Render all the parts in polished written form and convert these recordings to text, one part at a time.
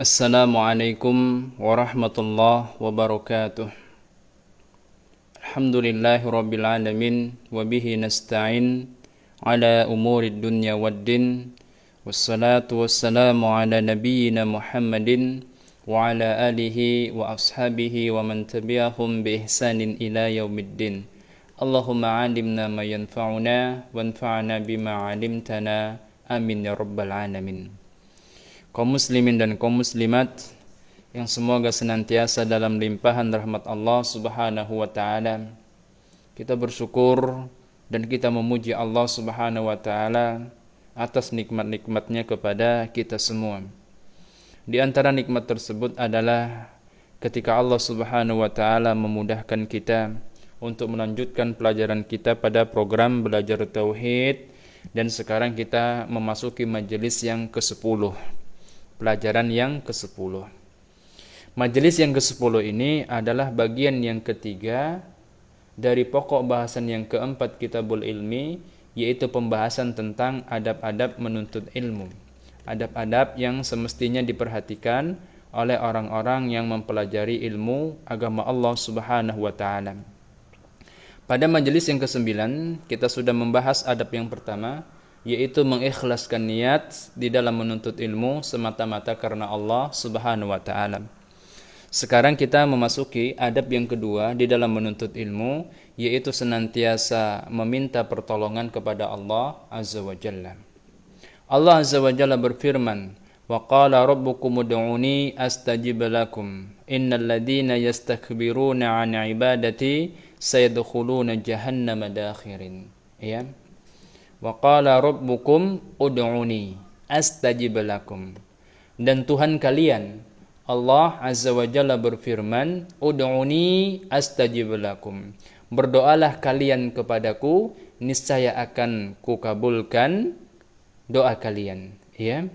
Assalamualaikum warahmatullahi wabarakatuh. Alhamdulillahi rabbil alamin wa bihi nasta'in ala umurid dunya waddin. Wassalatu wassalamu ala nabiyyina Muhammadin wa ala alihi wa ashabihi wa man tabi'ahum bi ihsanin ila yaumiddin. Allahumma 'allimna ma yanfa'una wanfa'na bima 'allamtana. Amin ya rabbal alamin. Kaum muslimin dan kaum muslimat yang semoga senantiasa dalam limpahan rahmat Allah Subhanahu wa taala. Kita bersyukur dan kita memuji Allah Subhanahu wa taala atas nikmat-nikmatnya kepada kita semua. Di antara nikmat tersebut adalah ketika Allah Subhanahu wa taala memudahkan kita untuk melanjutkan pelajaran kita pada program belajar tauhid, dan sekarang kita memasuki majelis yang ke-10. Pelajaran yang ke-10. Majelis yang ke-10 ini adalah bagian yang ketiga dari pokok bahasan yang keempat Kitabul Ilmi, yaitu pembahasan tentang adab-adab menuntut ilmu. Adab-adab yang semestinya diperhatikan oleh orang-orang yang mempelajari ilmu agama Allah Subhanahu wa taala. Pada majelis yang ke-9 kita sudah membahas adab yang pertama, yaitu mengikhlaskan niat di dalam menuntut ilmu semata-mata karena Allah Subhanahu wa taala. Sekarang kita memasuki adab yang kedua di dalam menuntut ilmu, yaitu senantiasa meminta pertolongan kepada Allah Azza wa Jalla. Allah Azza wa Jalla berfirman, "Wa qala rabbukum ud'uni astajib lakum. Innal ladzina yastakbiruna 'an 'ibadati sayadkhuluna jahannama dakhirin." Ya. Wa qala rabbukum ud'uni astajib lakum. Dan Tuhan kalian Allah Azza wa Jalla berfirman, ud'uni astajib lakum. Berdoalah kalian kepadaku, niscaya akan kukabulkan doa kalian. Ya.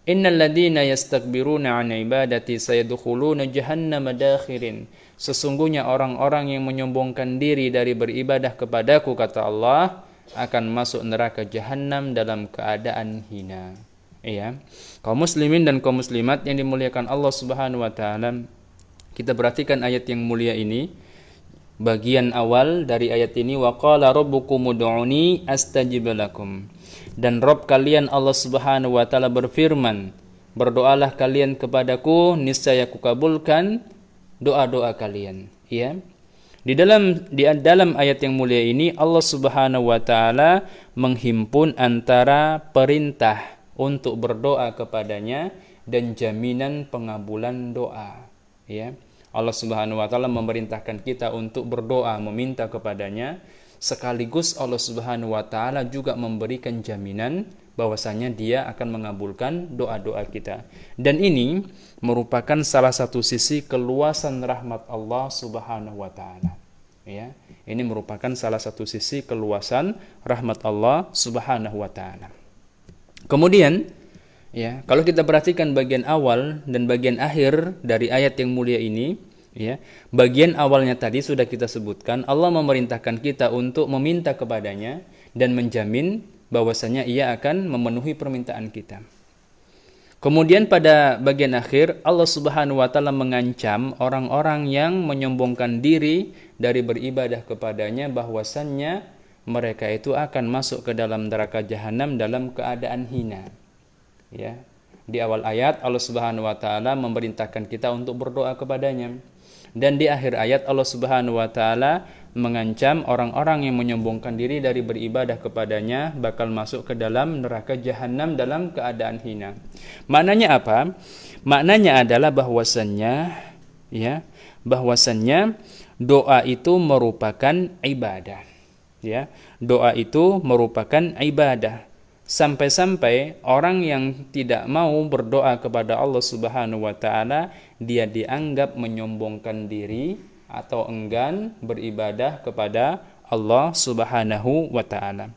Innal ladzina yastakbiruna 'an ibadati sayadkhuluna jahannama dakhirin. Sesungguhnya orang-orang yang menyombongkan diri dari beribadah kepadaku, kata Allah, akan masuk neraka jahanam dalam keadaan hina. Ya. Kaum muslimin dan kaum muslimat yang dimuliakan Allah Subhanahu wa taala, kita perhatikan ayat yang mulia ini. Bagian awal dari ayat ini, wa qala rabbukum ud'uni astajib lakum. Dan Rabb kalian Allah Subhanahu wa taala berfirman, berdoalah kalian kepadaku, niscaya kukabulkan doa-doa kalian. Ya. Di dalam ayat yang mulia ini Allah Subhanahu wa taala menghimpun antara perintah untuk berdoa kepadanya dan jaminan pengabulan doa. Ya. Allah Subhanahu wa taala memerintahkan kita untuk berdoa, meminta kepadanya, sekaligus Allah Subhanahu wa taala juga memberikan jaminan bahwasanya Dia akan mengabulkan doa-doa kita. Dan ini merupakan salah satu sisi keluasan rahmat Allah Subhanahu wa taala. Ya, ini merupakan salah satu sisi keluasan rahmat Allah Subhanahu wa taala. Kemudian, ya, kalau kita perhatikan bagian awal dan bagian akhir dari ayat yang mulia ini, ya, bagian awalnya tadi sudah kita sebutkan, Allah memerintahkan kita untuk meminta kepadanya dan menjamin bahwasanya Ia akan memenuhi permintaan kita. Kemudian pada bagian akhir Allah Subhanahu wa taala mengancam orang-orang yang menyombongkan diri dari beribadah kepadanya bahwasannya mereka itu akan masuk ke dalam neraka jahanam dalam keadaan hina. Ya. Di awal ayat Allah Subhanahu wa taala memerintahkan kita untuk berdoa kepadanya. Dan di akhir ayat Allah Subhanahu wa taala mengancam orang-orang yang menyombongkan diri dari beribadah kepadanya bakal masuk ke dalam neraka jahanam dalam keadaan hina. Maknanya apa? Maknanya adalah bahwasannya doa itu merupakan ibadah. Ya, doa itu merupakan ibadah. Sampai-sampai orang yang tidak mau berdoa kepada Allah Subhanahu wa taala, dia dianggap menyombongkan diri atau enggan beribadah kepada Allah Subhanahu wa taala.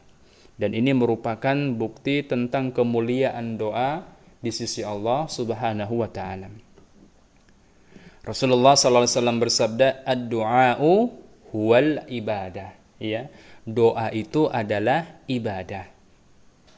Dan ini merupakan bukti tentang kemuliaan doa di sisi Allah Subhanahu wa taala. Rasulullah sallallahu alaihi wasallam bersabda, "Ad-du'a'u huwal ibadah." Ya, doa itu adalah ibadah.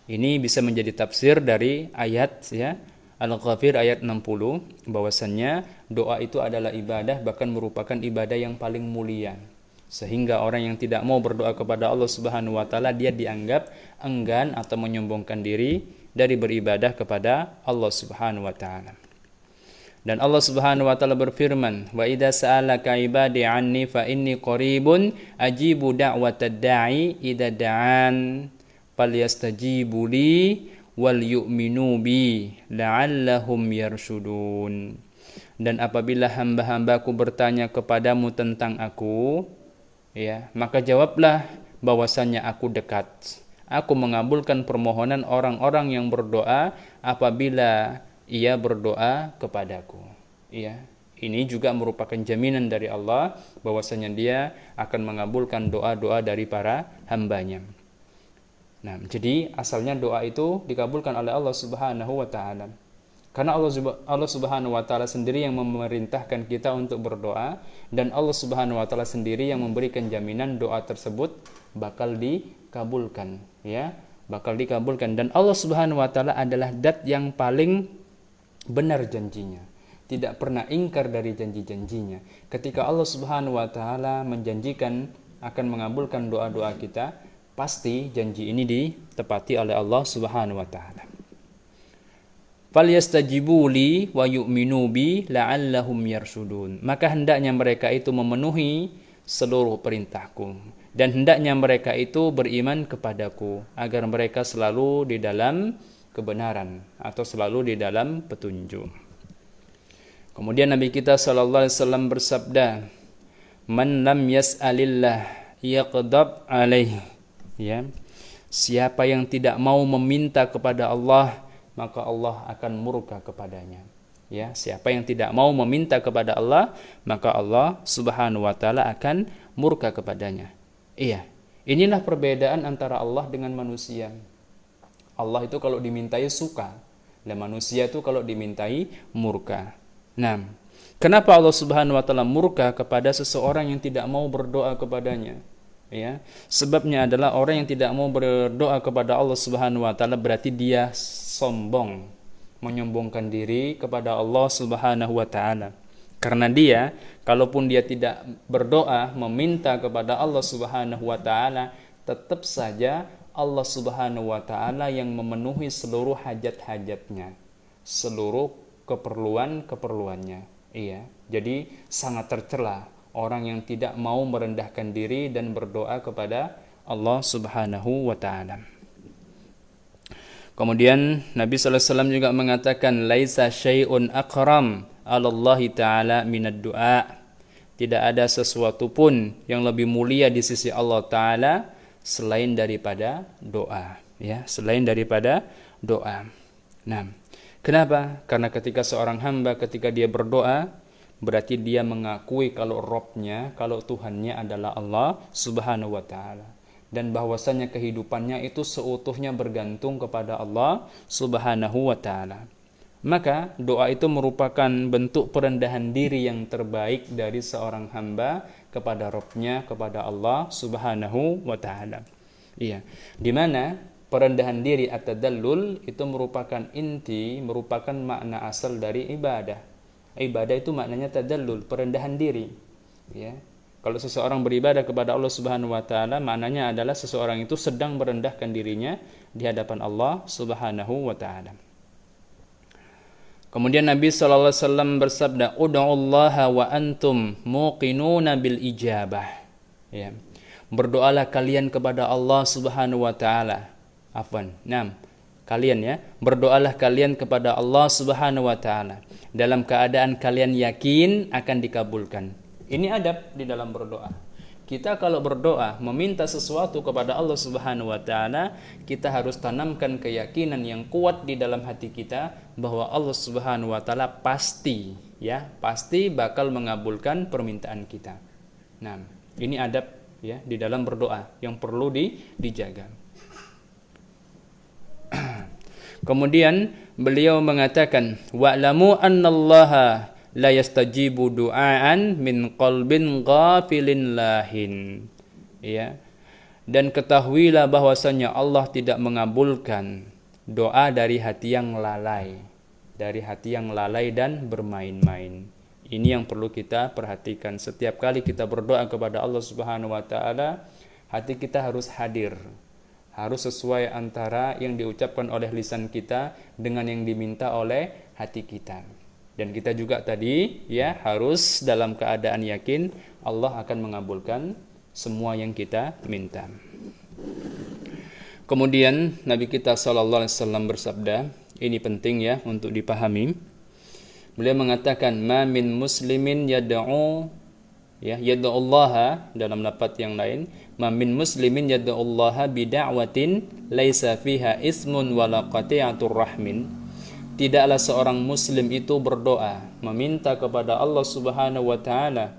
Ini bisa menjadi tafsir dari ayat, ya, Al-Ghafir ayat 60 bahwasannya doa itu adalah ibadah, bahkan merupakan ibadah yang paling mulia. Sehingga orang yang tidak mau berdoa kepada Allah Subhanahu wa taala, dia dianggap enggan atau menyombongkan diri dari beribadah kepada Allah Subhanahu wa taala. Dan Allah Subhanahu wa taala berfirman, "Wa idza sa'alaka 'ibadi 'anni fa inni qaribun ajibu da'watad da'i idza da'an falyastajibu li wal yu'minu bi la'allahum yarshudun." Dan apabila hamba-hambaku bertanya kepadamu tentang aku, ya, maka jawablah bahwasannya aku dekat. Aku mengabulkan permohonan orang-orang yang berdoa apabila ia berdoa kepadaku. Ya, ini juga merupakan jaminan dari Allah bahwasanya dia akan mengabulkan doa-doa dari para hambanya. Nah, jadi asalnya doa itu dikabulkan oleh Allah Subhanahu wa taala. Karena Allah Subhanahu wa taala sendiri yang memerintahkan kita untuk berdoa, dan Allah Subhanahu wa taala sendiri yang memberikan jaminan doa tersebut bakal dikabulkan, ya, bakal dikabulkan. Dan Allah Subhanahu wa taala adalah zat yang paling benar janjinya, tidak pernah ingkar dari janji-janjinya. Ketika Allah Subhanahu wa taala menjanjikan akan mengabulkan doa-doa kita, pasti janji ini ditepati oleh Allah Subhanahu wa taala. Falyastajibu li wa yu'minu bi la'allahum yarshudun. Maka hendaknya mereka itu memenuhi seluruh perintahku, dan hendaknya mereka itu beriman kepadaku agar mereka selalu di dalam kebenaran atau selalu di dalam petunjuk. Kemudian Nabi kita sallallahu alaihi wasallam bersabda, "Man lam yas'alillah yaqdab alaihi." Ya. Siapa yang tidak mau meminta kepada Allah, maka Allah akan murka kepadanya. Ya, siapa yang tidak mau meminta kepada Allah, maka Allah Subhanahu wa taala akan murka kepadanya. Iya, inilah perbedaan antara Allah dengan manusia. Allah itu kalau dimintai suka, dan manusia itu kalau dimintai murka. Nah, kenapa Allah Subhanahu wa taala murka kepada seseorang yang tidak mau berdoa kepadanya? Ya, sebabnya adalah orang yang tidak mau berdoa kepada Allah Subhanahu wa taala berarti dia sombong, menyombongkan diri kepada Allah Subhanahu wa taala. Karena dia, kalaupun dia tidak berdoa meminta kepada Allah Subhanahu wa taala, tetap saja Allah Subhanahu wa taala yang memenuhi seluruh hajat-hajatnya, seluruh keperluan-keperluannya. Iya, jadi sangat tercela orang yang tidak mau merendahkan diri dan berdoa kepada Allah Subhanahu wa taala. Kemudian Nabi sallallahu alaihi wasallam juga mengatakan, laisa syai'un akram 'ala Allah taala minad du'a. Tidak ada sesuatu pun yang lebih mulia di sisi Allah taala selain daripada doa, ya, selain daripada doa. Nah, kenapa? Karena ketika seorang hamba ketika dia berdoa, berarti dia mengakui kalau Robnya, kalau Tuhannya adalah Allah Subhanahu wa ta'ala, dan bahwasanya kehidupannya itu seutuhnya bergantung kepada Allah Subhanahu wa ta'ala. Maka doa itu merupakan bentuk perendahan diri yang terbaik dari seorang hamba kepada Robnya, kepada Allah Subhanahu wa ta'ala. Iya, dimana perendahan diri at-tadallul itu merupakan inti, merupakan makna asal dari ibadah. Ibadah itu maknanya tadallul, perendahan diri. Ya. Kalau seseorang beribadah kepada Allah Subhanahu wa taala, maknanya adalah seseorang itu sedang merendahkan dirinya di hadapan Allah Subhanahu wa taala. Kemudian Nabi sallallahu alaihi wasallam bersabda, "Ud'ullaha wa antum muqinuna bil ijabah." Ya. Berdoalah kalian kepada Allah Subhanahu wa taala. Kalian, ya, berdoalah kalian kepada Allah Subhanahu wa taala dalam keadaan kalian yakin akan dikabulkan. Ini adab di dalam berdoa. Kita kalau berdoa meminta sesuatu kepada Allah Subhanahu wa taala, kita harus tanamkan keyakinan yang kuat di dalam hati kita bahwa Allah Subhanahu wa taala pasti bakal mengabulkan permintaan kita. Nah, ini adab, ya, di dalam berdoa yang perlu dijaga. Kemudian beliau mengatakan, wa'lamu annallaha la yastajibu du'aan min qalbin ghafilin lahin. Ya. Dan ketahuilah bahwasanya Allah tidak mengabulkan doa dari hati yang lalai. dari hati yang lalai dan bermain-main. Ini yang perlu kita perhatikan. Setiap kali kita berdoa kepada Allah Subhanahu wa taala, hati kita harus hadir. Harus sesuai antara yang diucapkan oleh lisan kita dengan yang diminta oleh hati kita. Dan kita juga tadi ya harus dalam keadaan yakin Allah akan mengabulkan semua yang kita minta. Kemudian Nabi kita sallallahu alaihi wasallam bersabda, ini penting ya untuk dipahami. Beliau mengatakan, "Ma min muslimin yad'u yad'ullaha," dalam lafaz yang lain, "Ma min muslimin yad'ullaha bida'watin laisa fiha ismun wala qati'atur rahmin." Tidaklah seorang muslim itu berdoa meminta kepada Allah Subhanahu wa taala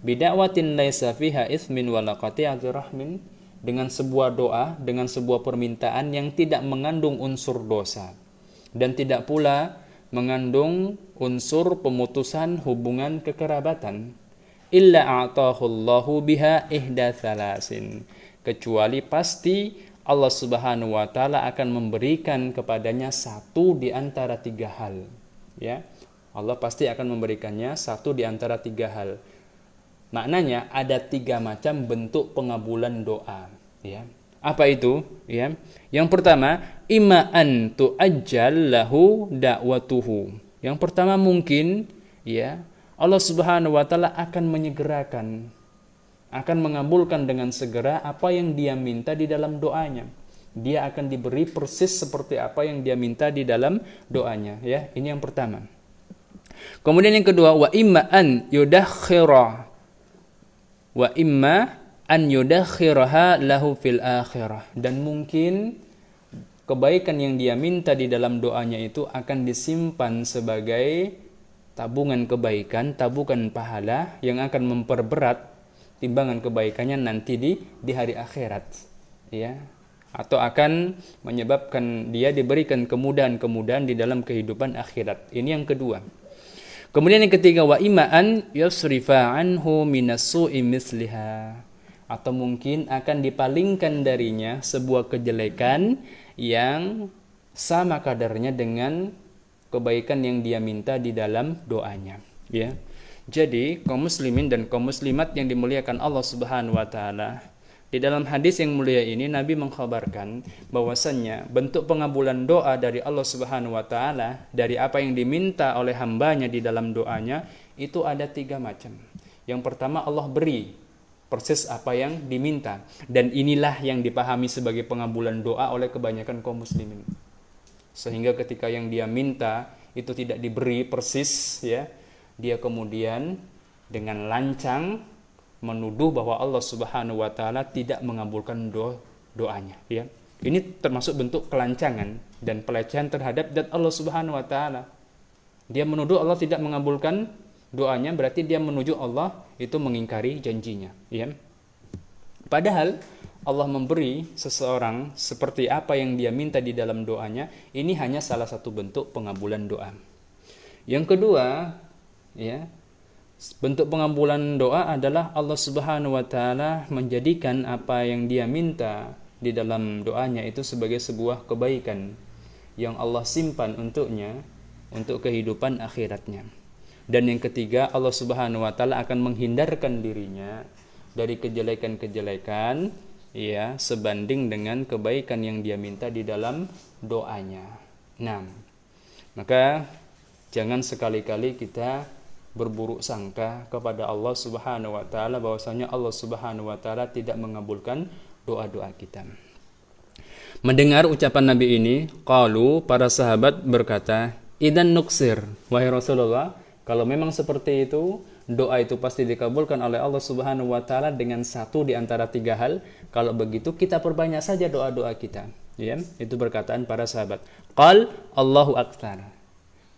bida'watin laisa fiha ismin wala qati'atur rahmin, dengan sebuah doa, dengan sebuah permintaan yang tidak mengandung unsur dosa dan tidak pula mengandung unsur pemutusan hubungan kekerabatan, illa a'tahu Allahu biha ihda thalasin, kecuali pasti Allah Subhanahu wa taala akan memberikan kepadanya satu di antara tiga hal. Ya, Allah pasti akan memberikannya satu di antara tiga hal. Maknanya ada tiga macam bentuk pengabulan doa. Ya, apa itu? Ya, yang pertama, imma an tu'ajjal lahu da'watuhu. Yang pertama mungkin ya Allah Subhanahu wa taala akan menyegerakan, akan mengabulkan dengan segera apa yang dia minta di dalam doanya. Dia akan diberi persis seperti apa yang dia minta di dalam doanya, ya. Ini yang pertama. Kemudian yang kedua, wa imma an yudakhiraha lahu fil akhirah, dan mungkin kebaikan yang dia minta di dalam doanya itu akan disimpan sebagai tabungan kebaikan, tabungan pahala yang akan memperberat timbangan kebaikannya nanti di hari akhirat, ya, atau akan menyebabkan dia diberikan kemudahan-kemudahan di dalam kehidupan akhirat. Ini yang kedua. Kemudian yang ketiga, wa ima'an yusrifa anhu minas su'i misliha, atau mungkin akan dipalingkan darinya sebuah kejelekan yang sama kadarnya dengan kebaikan yang dia minta di dalam doanya, ya. Jadi kaum muslimin dan kaum muslimat yang dimuliakan Allah Subhanahu wa taala, di dalam hadis yang mulia ini Nabi mengkhabarkan bahwasannya bentuk pengabulan doa dari Allah Subhanahu wa taala dari apa yang diminta oleh hambanya di dalam doanya itu ada tiga macam. Yang pertama, Allah beri persis apa yang diminta, dan inilah yang dipahami sebagai pengabulan doa oleh kebanyakan kaum muslimin. Sehingga ketika yang dia minta itu tidak diberi persis, ya, dia kemudian dengan lancang menuduh bahwa Allah Subhanahu wa taala tidak mengabulkan doanya, ya. Ini termasuk bentuk kelancangan dan pelecehan terhadap zat Allah Subhanahu wa taala. Dia menuduh Allah tidak mengabulkan doanya, berarti dia menuju Allah itu mengingkari janjinya, ya. Padahal Allah memberi seseorang seperti apa yang dia minta di dalam doanya, ini hanya salah satu bentuk pengabulan doa. Yang kedua, ya, bentuk pengabulan doa adalah Allah Subhanahu wa taala menjadikan apa yang dia minta di dalam doanya itu sebagai sebuah kebaikan yang Allah simpan untuknya untuk kehidupan akhiratnya. Dan yang ketiga, Allah Subhanahu wa taala akan menghindarkan dirinya dari kejelekan-kejelekan, ya, sebanding dengan kebaikan yang dia minta di dalam doanya. Nah, maka jangan sekali-kali kita berburuk sangka kepada Allah Subhanahu wa taala bahwasanya Allah Subhanahu wa taala tidak mengabulkan doa-doa kita. Mendengar ucapan Nabi ini, qalu, para sahabat berkata, "Idzan nuksir, wahai Rasulullah, kalau memang seperti itu, doa itu pasti dikabulkan oleh Allah Subhanahu wa taala dengan satu di antara tiga hal. Kalau begitu kita perbanyak saja doa-doa kita." Ya, itu perkataan para sahabat. Qal Allahu aktsar.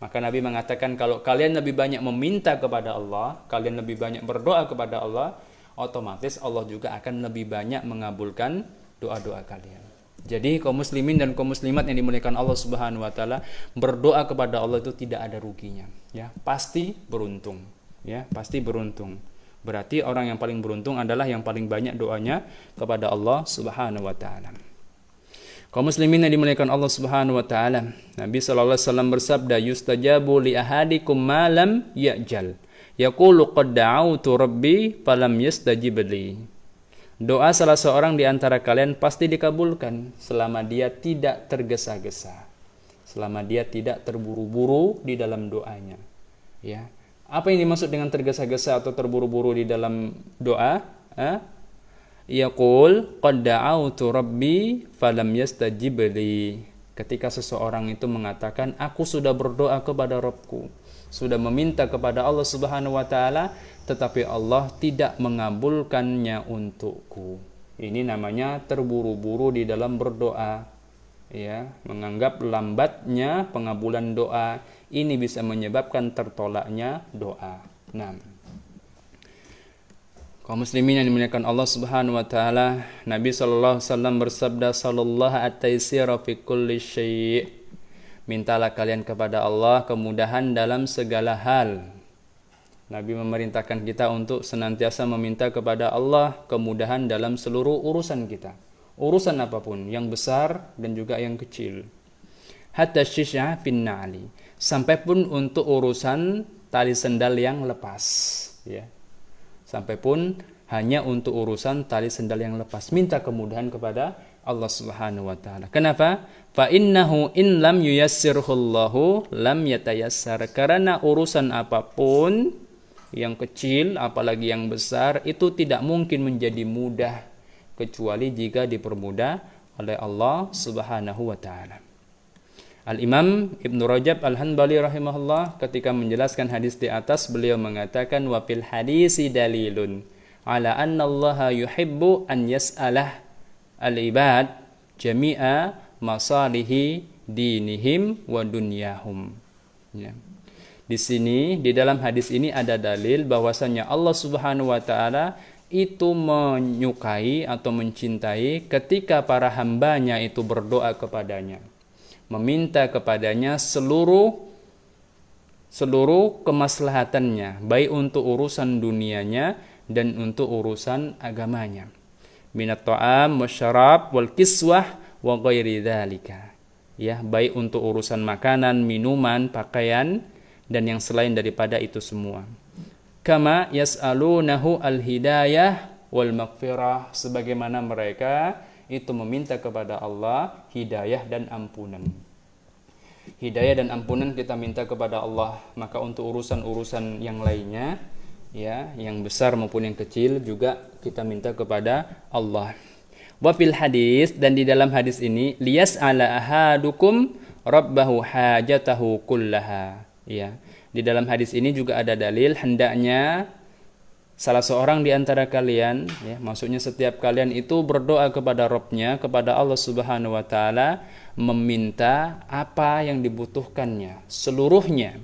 Maka Nabi mengatakan, kalau kalian lebih banyak meminta kepada Allah, kalian lebih banyak berdoa kepada Allah, otomatis Allah juga akan lebih banyak mengabulkan doa-doa kalian. Jadi kaum muslimin dan kaum muslimat yang dimuliakan Allah Subhanahu wa taala, berdoa kepada Allah itu tidak ada ruginya, ya. Pasti beruntung, ya, pasti beruntung. Berarti orang yang paling beruntung adalah yang paling banyak doanya kepada Allah Subhanahu wa taala. Kaum muslimin yang dimuliakan Allah Subhanahu wa taala, Nabi sallallahu alaihi wasallam bersabda, "Yustajabu li ahadikum ma lam ya'jal." Yaqulu qad da'awtu rabbi falam yastajib li. Doa salah seorang di antara kalian pasti dikabulkan selama dia tidak tergesa-gesa. Selama dia tidak terburu-buru di dalam doanya. Ya. Apa yang dimaksud dengan tergesa-gesa atau terburu-buru di dalam doa? Yaqul qad da'awtu rabbi falam yastajib li. Ketika seseorang itu mengatakan, aku sudah berdoa kepada Rabbku, sudah meminta kepada Allah Subhanahu wa taala, tetapi Allah tidak mengabulkannya untukku. Ini namanya terburu-buru di dalam berdoa. Ya, menganggap lambatnya pengabulan doa ini bisa menyebabkan tertolaknya doa. Nah, kaum muslimin yang dimuliakan Allah Subhanahu wa taala, Nabi sallallahu alaihi wasallam bersabda, sallallahu at-taysira fi kulli syai'. Mintalah kalian kepada Allah kemudahan dalam segala hal. Nabi memerintahkan kita untuk senantiasa meminta kepada Allah kemudahan dalam seluruh urusan kita. Urusan apapun, yang besar dan juga yang kecil. Hatta syisha fin na'li. Sampai pun untuk urusan tali sendal yang lepas, ya. Sampai pun hanya untuk urusan tali sendal yang lepas, minta kemudahan kepada Allah Subhanahu wa taala. Kenapa? Fa innahu in lam yuyassirhullahu lam yatayassar. Karena urusan apapun, yang kecil apalagi yang besar, itu tidak mungkin menjadi mudah kecuali jika dipermudah oleh Allah Subhanahu wa taala. Al-Imam Ibnu Rajab Al-Hanbali rahimahullah ketika menjelaskan hadis di atas, beliau mengatakan, wa fil hadisi dalilun ala anna Allah yuhibbu an yas'alah al-ibad jami'a masalihi dinihim wa dunyahum. Ya. Di sini, di dalam hadis ini ada dalil bahwasanya Allah Subhanahu wa taala itu menyukai atau mencintai ketika para hambanya itu berdoa kepadanya, meminta kepadanya seluruh kemaslahatannya, baik untuk urusan dunianya dan untuk urusan agamanya. Minat ta'am wasyarab wal kiswah wa ghairi dzalika. Ya, baik untuk urusan makanan, minuman, pakaian dan yang selain daripada itu semua. Kama yas'alunahu al-hidayah wal maghfirah, sebagaimana mereka itu meminta kepada Allah hidayah dan ampunan. Hidayah dan ampunan kita minta kepada Allah, maka untuk urusan-urusan yang lainnya, ya, yang besar maupun yang kecil juga kita minta kepada Allah. Wa fil hadis, dan di dalam hadis ini, liyas'ala ahadukum rabbahu hajatahu kullaha. Ya. Di dalam hadis ini juga ada dalil hendaknya salah seorang di antara kalian, ya, maksudnya setiap kalian itu berdoa kepada Rabb-nya, kepada Allah Subhanahu wa taala, meminta apa yang dibutuhkannya seluruhnya.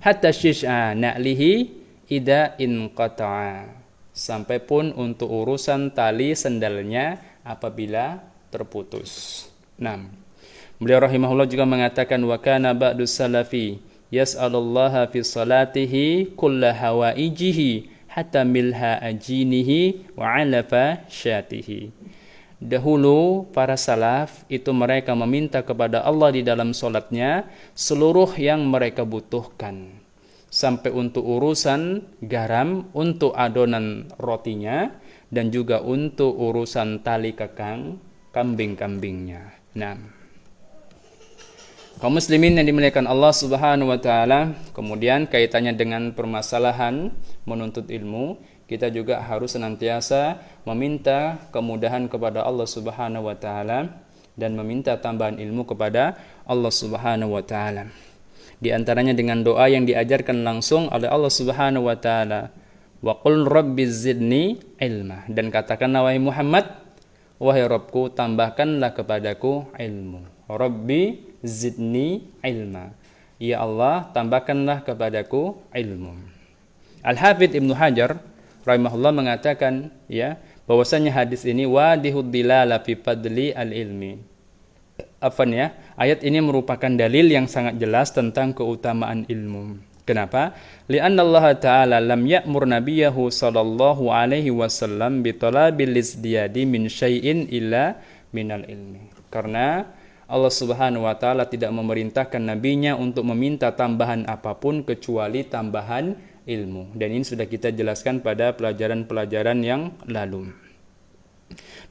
Hatta syis'a na'lihi ida inqata'a. Sampai pun untuk urusan tali sendalnya apabila terputus. Nah, beliau rahimahullah juga mengatakan, wa kana ba'du salafi yas'alullaha fi salatihi kulla hawaijihi hatta milha ajinihi wa alafa syatihi. Dahulu para salaf itu mereka meminta kepada Allah di dalam salatnya seluruh yang mereka butuhkan, sampai untuk urusan garam untuk adonan rotinya dan juga untuk urusan tali kekang kambing-kambingnya. Nah, kaum muslimin yang dimuliakan Allah Subhanahu wa taala, kemudian kaitannya dengan permasalahan menuntut ilmu, kita juga harus senantiasa meminta kemudahan kepada Allah Subhanahu wa taala dan meminta tambahan ilmu kepada Allah Subhanahu wa taala. Di antaranya dengan doa yang diajarkan langsung oleh Allah Subhanahu wa taala, wa qul rabbi zidni ilma, dan katakanlah wahai Muhammad, wahai Rabbku, tambahkanlah kepadaku ilmu. Rabbi zidni ilma, ya Allah, tambahkanlah kepadaku ilmu. Al-Hafidz Ibnu Hajar rahimahullah mengatakan, ya, bahwasanya hadis ini wadihud dilala fi fadli al-ilmi. Ayat ini merupakan dalil yang sangat jelas tentang keutamaan ilmu. Kenapa? Li'anna Allah Ta'ala lam ya'mur nabiyahu sallallahu alaihi wasallam bi talabil izdiyadi min syai'in illa minal ilmi. Karena Allah Subhanahu wa taala tidak memerintahkan nabinya untuk meminta tambahan apapun kecuali tambahan ilmu. Dan ini sudah kita jelaskan pada pelajaran-pelajaran yang lalu.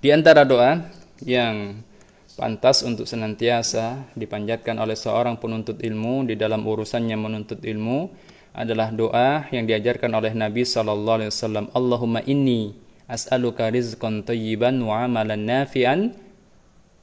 Di antara doa yang pantas untuk senantiasa dipanjatkan oleh seorang penuntut ilmu di dalam urusannya menuntut ilmu adalah doa yang diajarkan oleh Nabi sallallahu alaihi wasallam, Allahumma inni as'aluka rizqan thayyiban wa amalan nafi'an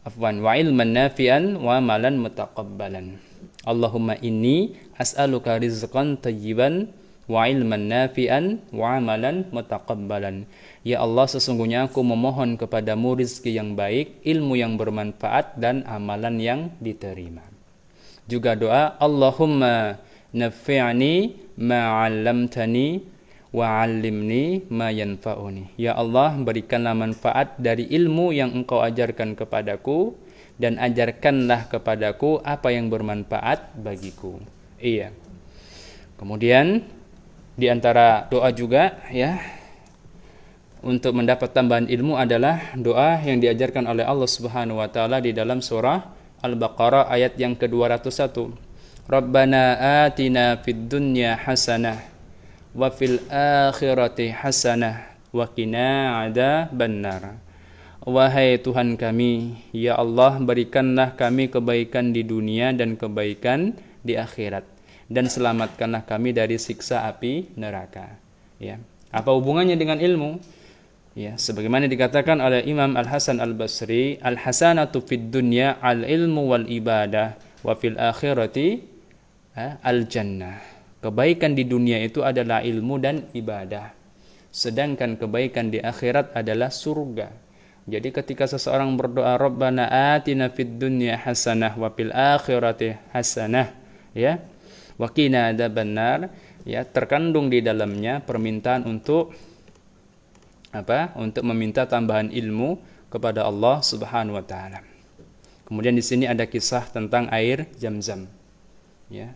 wa ilman nafi'an wa amalan mutaqabbalan. Allahumma inni as'aluka rizqan thayyiban wa ilman nafi'an wa amalan mutaqabbalan. Ya Allah, sesungguhnya aku memohon kepadamu rizki yang baik, ilmu yang bermanfaat, dan amalan yang diterima. Juga doa, Allahumma nafi'ni ma 'allamtani wa 'allimni ma yanfa'uni. Ya Allah, berikanlah manfaat dari ilmu yang Engkau ajarkan kepadaku, dan ajarkanlah kepadaku apa yang bermanfaat bagiku. Iya. Kemudian di antara doa juga ya untuk mendapat tambahan ilmu adalah doa yang diajarkan oleh Allah Subhanahu wa taala di dalam surah Al-Baqarah ayat yang ke-201. Rabbana atina fid dunya hasanah wa fil akhirati hasanah wa qina adzabannar. Wahai Tuhan kami, ya Allah, berikanlah kami kebaikan di dunia dan kebaikan di akhirat, dan selamatkanlah kami dari siksa api neraka. Ya. Apa hubungannya dengan ilmu? Ya, sebagaimana dikatakan oleh Imam Al-Hasan Al-Basri, al-hasanatu fid dunya al-ilmu wal ibadah wa fil akhirati al-jannah. Kebaikan di dunia itu adalah ilmu dan ibadah. Sedangkan kebaikan di akhirat adalah surga. Jadi ketika seseorang berdoa Rabbana atina fid dunya hasanah wa fil akhirati hasanah, ya, wa qina adzabannar, ya, terkandung di dalamnya permintaan untuk apa? Untuk meminta tambahan ilmu kepada Allah Subhanahu wa taala. Kemudian di sini ada kisah tentang air Zam-Zam. Ya.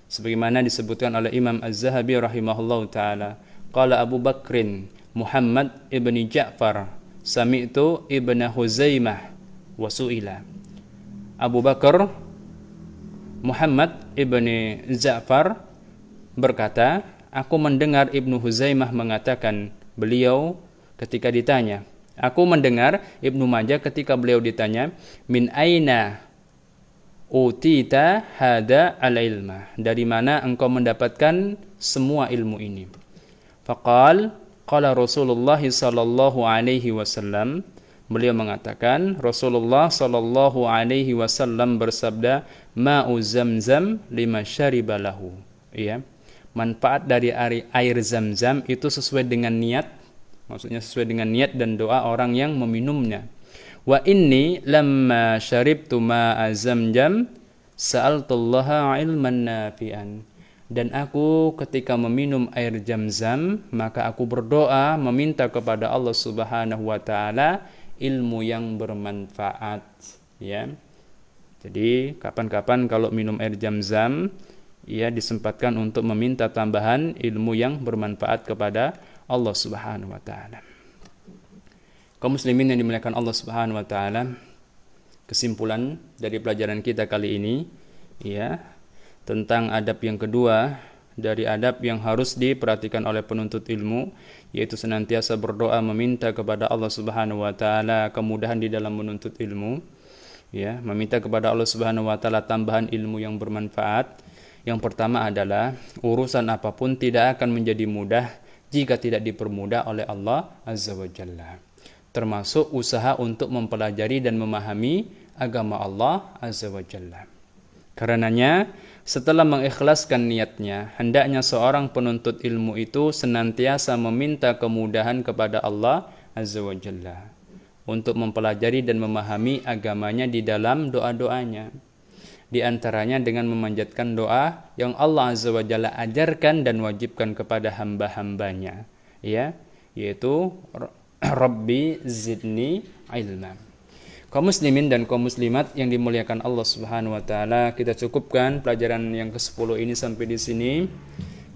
Sebagaimana disebutkan oleh Imam Az-Zahabi rahimahullahu taala, qala Abu Bakrin Muhammad ibni Ja'far sami'tu ibna Huzaimah wa su'ila. Abu Bakar Muhammad ibni Ja'far berkata, aku mendengar Ibnu Huzaimah mengatakan, beliau ketika ditanya, aku mendengar Ibnu Majah ketika beliau ditanya, min aina utita hada al-ilma, dari mana engkau mendapatkan semua ilmu ini? Faqal qala Rasulullah sallallahu alaihi wasallam, beliau mengatakan, Rasulullah sallallahu alaihi wasallam bersabda, ma'u Zamzam lima syariba lahu. Ya, manfaat dari air Zam-Zam itu sesuai dengan niat, maksudnya sesuai dengan niat dan doa orang yang meminumnya. Wa inni lamma syaribtu ma'a Zamzam sa'altullaha ilman nafi'an. Dan aku ketika meminum air Zam-Zam, maka aku berdoa meminta kepada Allah Subhanahu wa taala ilmu yang bermanfaat, ya. Jadi kapan-kapan kalau minum air Zam-Zam, ya, disempatkan untuk meminta tambahan ilmu yang bermanfaat kepada Allah Subhanahu wa taala. Kaum muslimin yang dimuliakan Allah Subhanahu wa taala, kesimpulan dari pelajaran kita kali ini, ya, tentang adab yang kedua dari adab yang harus diperhatikan oleh penuntut ilmu, yaitu senantiasa berdoa meminta kepada Allah Subhanahu wa taala kemudahan di dalam menuntut ilmu, ya, meminta kepada Allah Subhanahu wa taala tambahan ilmu yang bermanfaat. Yang pertama adalah urusan apapun tidak akan menjadi mudah jika tidak dipermudah oleh Allah Azza wa Jalla, termasuk usaha untuk mempelajari dan memahami agama Allah Azza wa Jalla. Karenanya, setelah mengikhlaskan niatnya, hendaknya seorang penuntut ilmu itu senantiasa meminta kemudahan kepada Allah Azza wa Jalla untuk mempelajari dan memahami agamanya di dalam doa-doanya. Di antaranya dengan memanjatkan doa yang Allah Azza wa Jalla ajarkan dan wajibkan kepada hamba-hambanya, ya, yaitu Rabbi zidni ilma. Kaum muslimin dan kaum muslimat yang dimuliakan Allah Subhanahu wa taala, kita cukupkan pelajaran yang ke-10 ini sampai di sini.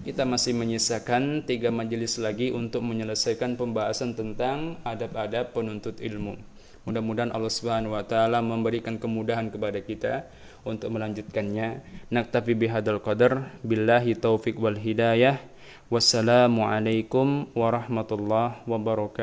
Kita masih menyisakan 3 majelis lagi untuk menyelesaikan pembahasan tentang adab-adab penuntut ilmu. Mudah-mudahan Allah Subhanahu wa taala memberikan kemudahan kepada kita untuk melanjutkannya. Naktafi bihadzal qadar, billahi taufik wal hidayah. Wassalamualaikum warahmatullahi wabarakatuh.